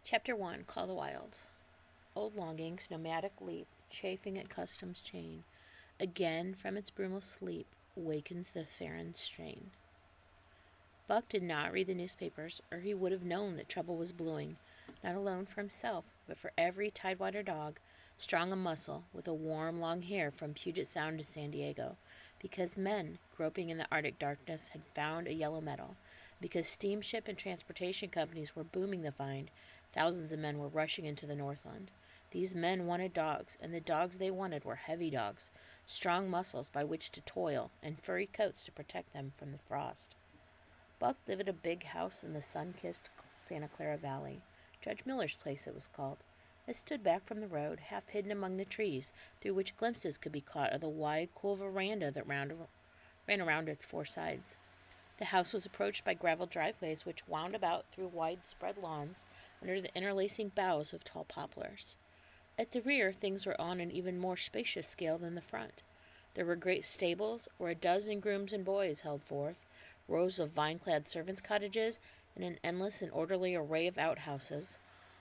Chapter 1. Call the Wild. Old longings, nomadic leap, chafing at custom's chain, again from its brumal sleep wakens the Farron strain. Buck did not read the newspapers, or he would have known that trouble was brewing, not alone for himself, but for every Tidewater dog, strong of muscle, with a warm, long hair from Puget Sound to San Diego, because men, groping in the Arctic darkness, had found a yellow metal, because steamship and transportation companies were booming the find, thousands of men were rushing into the Northland. These men wanted dogs, and the dogs they wanted were heavy dogs, strong muscles by which to toil, and furry coats to protect them from the frost. Buck lived at a big house in the sun-kissed Santa Clara Valley. Judge Miller's place, it was called. It stood back from the road, half hidden among the trees, through which glimpses could be caught of the wide, cool veranda that ran around its four sides. The house was approached by gravel driveways which wound about through widespread lawns under the interlacing boughs of tall poplars. At the rear, things were on an even more spacious scale than the front. There were great stables, where a dozen grooms and boys held forth, rows of vine-clad servants' cottages, and an endless and orderly array of outhouses,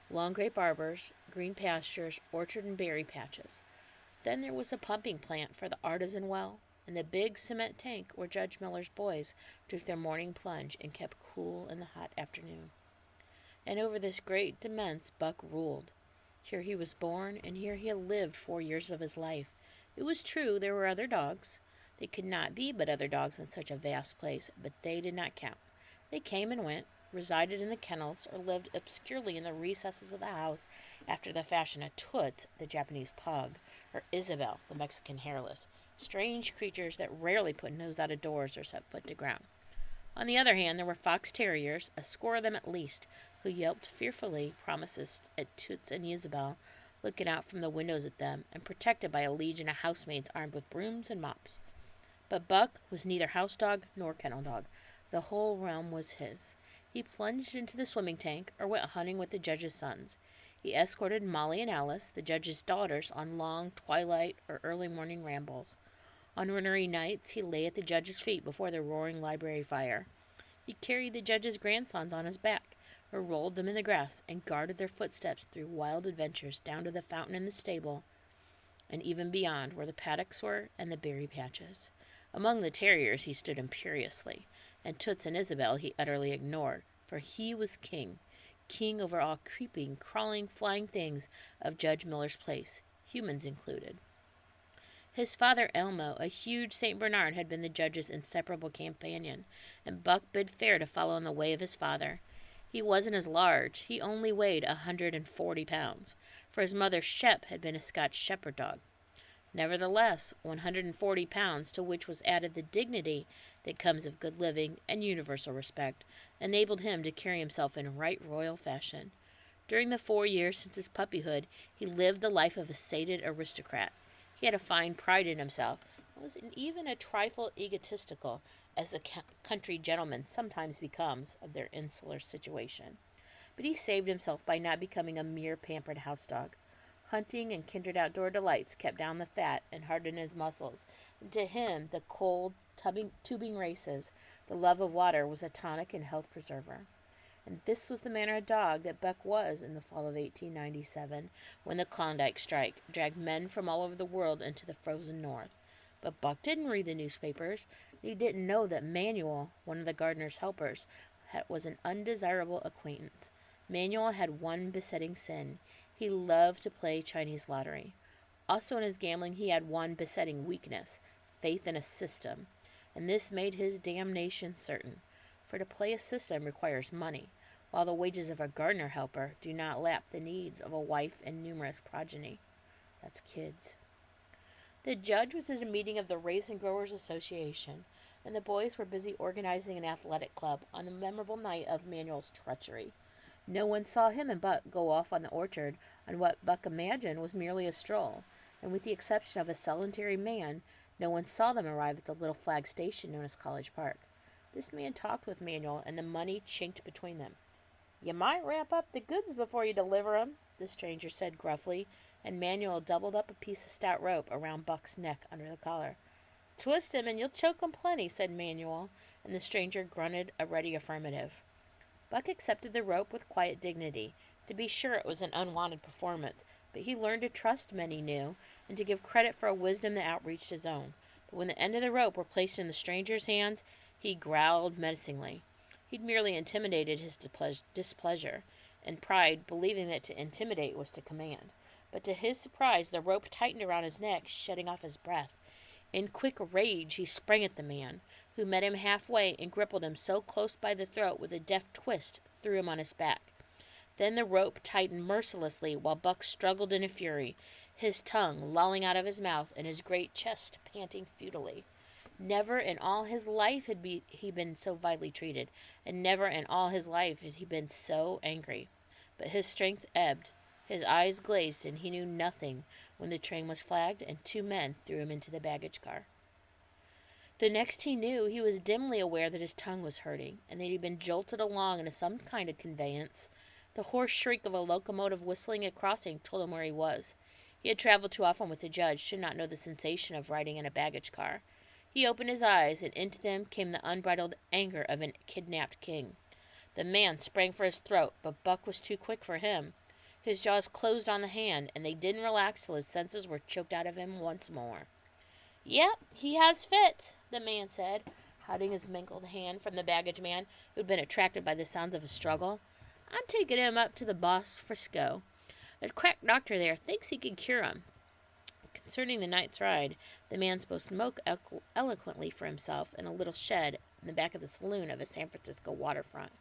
long grape arbors, green pastures, orchard and berry patches. Then there was a pumping plant for the artisan well, and the big cement tank where Judge Miller's boys took their morning plunge and kept cool in the hot afternoon. And over this great demesne Buck ruled. Here he was born, and here he had lived 4 years of his life. It was true there were other dogs. They could not be but other dogs in such a vast place, but they did not count. They came and went, resided in the kennels, or lived obscurely in the recesses of the house after the fashion of Toots, the Japanese pug, or Isabel, the Mexican hairless, strange creatures that rarely put nose out of doors or set foot to ground. On the other hand, there were fox terriers, a score of them at least, who yelped fearfully promises at Toots and Isabel, looking out from the windows at them, and protected by a legion of housemaids armed with brooms and mops. But Buck was neither house dog nor kennel dog. The whole realm was his. He plunged into the swimming tank or went hunting with the judge's sons. He escorted Molly and Alice, the judge's daughters, on long twilight or early morning rambles. On wintry nights he lay at the judge's feet before the roaring library fire. He carried the judge's grandsons on his back, or rolled them in the grass, and guarded their footsteps through wild adventures down to the fountain in the stable, and even beyond, where the paddocks were and the berry patches. Among the terriers he stood imperiously, and Toots and Isabel he utterly ignored, for he was king, king over all creeping, crawling, flying things of Judge Miller's place, humans included. His father Elmo, a huge St. Bernard, had been the judge's inseparable companion, and Buck bid fair to follow in the way of his father. He wasn't as large, he only weighed 140 pounds, for his mother Shep had been a Scotch shepherd dog. Nevertheless, 140 pounds, to which was added the dignity that comes of good living and universal respect, enabled him to carry himself in right royal fashion. During the 4 years since his puppyhood, he lived the life of a sated aristocrat. He had a fine pride in himself, and was even a trifle egotistical, as a country gentleman sometimes becomes of their insular situation. But he saved himself by not becoming a mere pampered house dog. Hunting and kindred outdoor delights kept down the fat and hardened his muscles, and to him the cold, tubing races, the love of water, was a tonic and health preserver. And this was the manner of dog that Buck was in the fall of 1897, when the Klondike strike dragged men from all over the world into the frozen north. But Buck didn't read the newspapers. He didn't know that Manuel, one of the gardener's helpers, was an undesirable acquaintance. Manuel had one besetting sin. He loved to play Chinese lottery. Also in his gambling he had one besetting weakness, faith in a system, and this made his damnation certain. For to play a system requires money, while the wages of a gardener helper do not lap the needs of a wife and numerous progeny. That's kids. The judge was at a meeting of the Raisin Growers Association, and the boys were busy organizing an athletic club on the memorable night of Manuel's treachery. No one saw him and Buck go off on the orchard on what Buck imagined was merely a stroll, and with the exception of a solitary man, no one saw them arrive at the little flag station known as College Park. This man talked with Manuel, and the money chinked between them. "You might wrap up the goods before you deliver 'em," the stranger said gruffly, and Manuel doubled up a piece of stout rope around Buck's neck under the collar. "Twist him, and you'll choke 'em plenty," said Manuel, and the stranger grunted a ready affirmative. Buck accepted the rope with quiet dignity, To be sure, it was an unwanted performance, but he learned to trust men he knew, and to give credit for a wisdom that outreached his own. But when the end of the rope were placed in the stranger's hands, he growled menacingly. He'd merely intimidated his displeasure, and pride, believing that to intimidate was to command. But to his surprise, the rope tightened around his neck, shutting off his breath. In quick rage, he sprang at the man, who met him halfway and grappled him so close by the throat with a deft twist, threw him on his back. Then the rope tightened mercilessly while Buck struggled in a fury, his tongue lolling out of his mouth and his great chest panting futilely. Never in all his life had he been so vitally treated, and never in all his life had he been so angry. But his strength ebbed, his eyes glazed, and he knew nothing when the train was flagged and 2 men threw him into the baggage car. The next he knew, he was dimly aware that his tongue was hurting, and that he had been jolted along in some kind of conveyance. The hoarse shriek of a locomotive whistling at a crossing told him where he was. He had traveled too often with the judge to not know the sensation of riding in a baggage car. He opened his eyes, and into them came the unbridled anger of a kidnapped king. The man sprang for his throat, but Buck was too quick for him. His jaws closed on the hand, and they didn't relax till his senses were choked out of him once more. "Yep, he has fits," the man said, hiding his mangled hand from the baggage man, who had been attracted by the sounds of a struggle. "I'm taking him up to the boss Frisco. A crack doctor there thinks he can cure him." Concerning the night's ride, the man spoke eloquently for himself in a little shed in the back of the saloon of a San Francisco waterfront.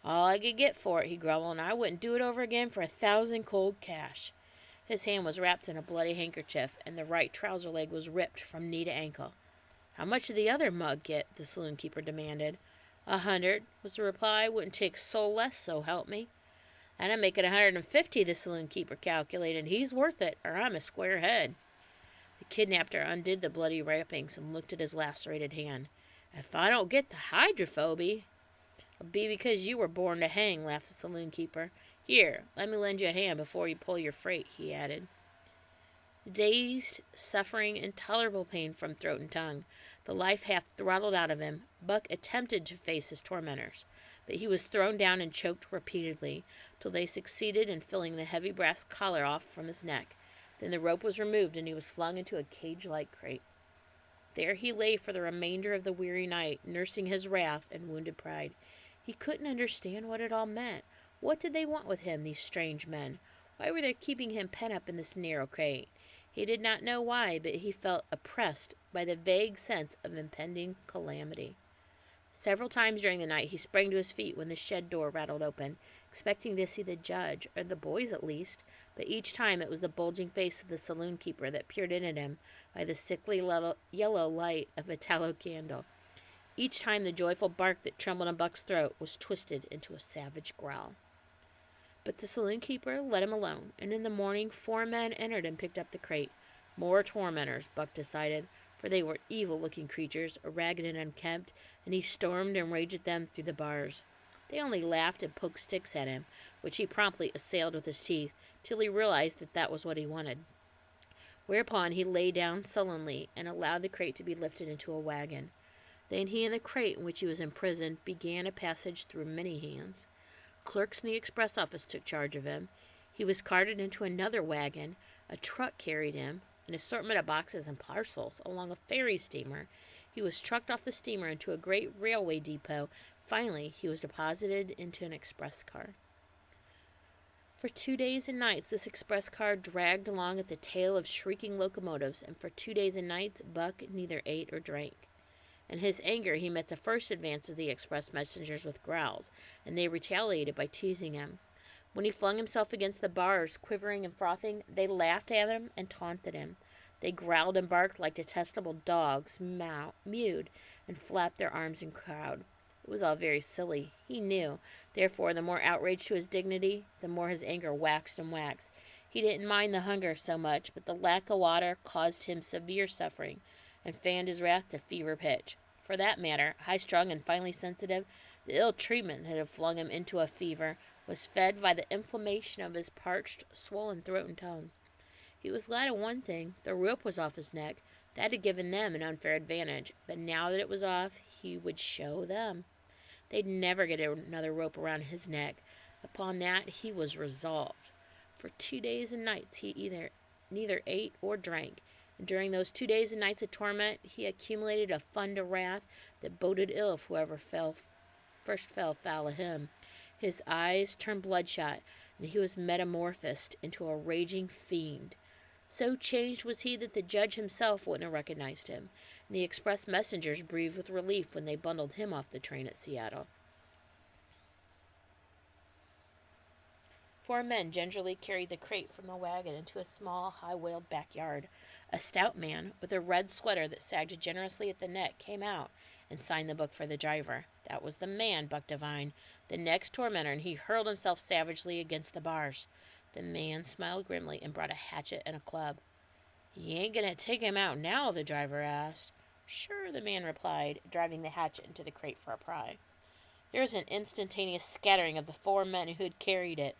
"All I could get for it," he grumbled, "and I wouldn't do it over again for 1,000 cold cash." His hand was wrapped in a bloody handkerchief, and the right trouser leg was ripped from knee to ankle. "How much did the other mug get?" the saloon keeper demanded. 100, was the reply. "Wouldn't take so less, so help me." "And I'm making 150, the saloon keeper calculated. He's worth it, or I'm a square head." The kidnapper undid the bloody wrappings and looked at his lacerated hand. "If I don't get the hydrophoby, it'll be because you were born to hang," laughed the saloon keeper. "Here, let me lend you a hand before you pull your freight," he added. Dazed, suffering intolerable pain from throat and tongue, the life half throttled out of him, Buck attempted to face his tormentors, but he was thrown down and choked repeatedly, till they succeeded in filling the heavy brass collar off from his neck. Then the rope was removed, and he was flung into a cage-like crate. There he lay for the remainder of the weary night, nursing his wrath and wounded pride. He couldn't understand what it all meant. What did they want with him, these strange men? Why were they keeping him pent up in this narrow crate? He did not know why, but he felt oppressed by the vague sense of impending calamity. Several times during the night he sprang to his feet when the shed door rattled open, expecting to see the judge, or the boys at least, but each time it was the bulging face of the saloon keeper that peered in at him by the sickly yellow light of a tallow candle. Each time the joyful bark that trembled in Buck's throat was twisted into a savage growl. But the saloon keeper let him alone, and in the morning 4 men entered and picked up the crate. More tormentors, Buck decided, for they were evil-looking creatures, ragged and unkempt, and he stormed and raged at them through the bars. They only laughed and poked sticks at him, which he promptly assailed with his teeth, till he realized that that was what he wanted. Whereupon he lay down sullenly and allowed the crate to be lifted into a wagon. Then he and the crate in which he was imprisoned began a passage through many hands. Clerks in the express office took charge of him. He was carted into another wagon. A truck carried him, an assortment of boxes and parcels, along a ferry steamer. He was trucked off the steamer into a great railway depot. Finally, he was deposited into an express car. For 2 days and nights, this express car dragged along at the tail of shrieking locomotives, and for 2 days and nights, Buck neither ate or drank. In his anger, he met the first advance of the express messengers with growls, and they retaliated by teasing him. When he flung himself against the bars, quivering and frothing, they laughed at him and taunted him. They growled and barked like detestable dogs, mewed, and flapped their arms in crowd. It was all very silly, he knew. Therefore, the more outrage to his dignity, the more his anger waxed and waxed. He didn't mind the hunger so much, but the lack of water caused him severe suffering, and fanned his wrath to fever pitch. For that matter, high-strung and finely sensitive, the ill treatment that had flung him into a fever was fed by the inflammation of his parched, swollen throat and tongue. He was glad of one thing. The rope was off his neck. That had given them an unfair advantage, but now that it was off, he would show them. They'd never get another rope around his neck. Upon that he was resolved. For 2 days and nights he neither ate or drank, and during those 2 days and nights of torment he accumulated a fund of wrath that boded ill if whoever first fell foul of him. His eyes turned bloodshot, and he was metamorphosed into a raging fiend. So changed was he that the judge himself wouldn't have recognized him, and the express messengers breathed with relief when they bundled him off the train at Seattle. 4 men gingerly carried the crate from the wagon into a small, high-wheeled backyard. A stout man, with a red sweater that sagged generously at the neck, came out and signed the book for the driver. That was the man, Buck divined, the next tormentor, and he hurled himself savagely against the bars. The man smiled grimly and brought a hatchet and a club. "You ain't gonna take him out now?" the driver asked. "Sure," the man replied, driving the hatchet into the crate for a pry. There was an instantaneous scattering of the 4 men who had carried it,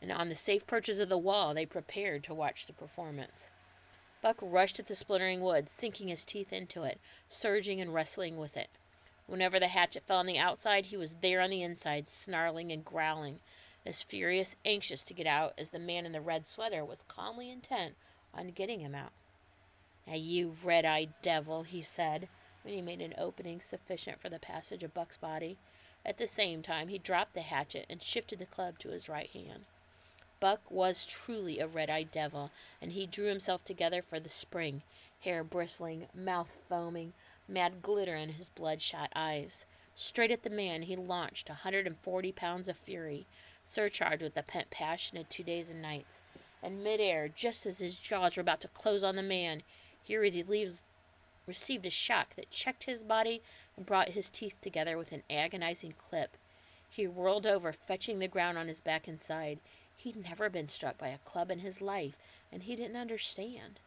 and on the safe perches of the wall they prepared to watch the performance. Buck rushed at the splintering wood, sinking his teeth into it, surging and wrestling with it. Whenever the hatchet fell on the outside, he was there on the inside, snarling and growling, as furious, anxious to get out as the man in the red sweater was calmly intent on getting him out. "Now, you red-eyed devil," he said, when he made an opening sufficient for the passage of Buck's body. At the same time, he dropped the hatchet and shifted the club to his right hand. Buck was truly a red-eyed devil, and he drew himself together for the spring, hair bristling, mouth foaming, mad glitter in his bloodshot eyes. Straight at the man he launched 140 pounds of fury, surcharged with the pent passion of 2 days and nights. And mid-air, just as his jaws were about to close on the man, he received a shock that checked his body and brought his teeth together with an agonizing clip. He whirled over, fetching the ground on his back and side. He'd never been struck by a club in his life, and he didn't understand.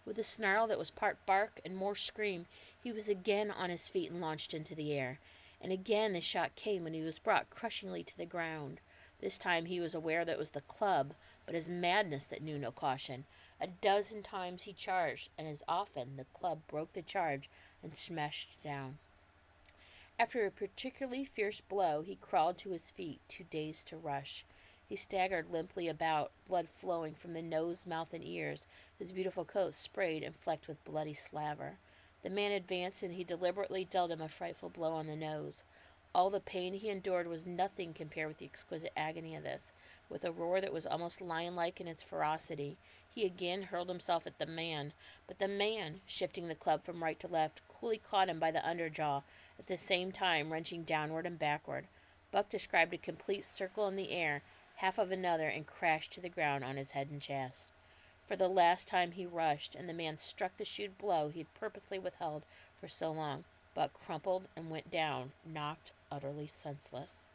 With a snarl that was part bark and more scream, he was again on his feet and launched into the air. And again the shock came when he was brought crushingly to the ground. This time he was aware that it was the club, but his madness that knew no caution. 12 times he charged, and as often the club broke the charge and smashed down. After a particularly fierce blow, he crawled to his feet, too dazed to rush. He staggered limply about, blood flowing from the nose, mouth, and ears, his beautiful coat sprayed and flecked with bloody slaver. The man advanced, and he deliberately dealt him a frightful blow on the nose. All the pain he endured was nothing compared with the exquisite agony of this. With a roar that was almost lion-like in its ferocity, he again hurled himself at the man, but the man, shifting the club from right to left, coolly caught him by the underjaw, at the same time wrenching downward and backward. Buck described a complete circle in the air, half of another, and crashed to the ground on his head and chest. For the last time he rushed, and the man struck the shrewd blow he had purposely withheld for so long. Buck crumpled and went down, knocked utterly senseless.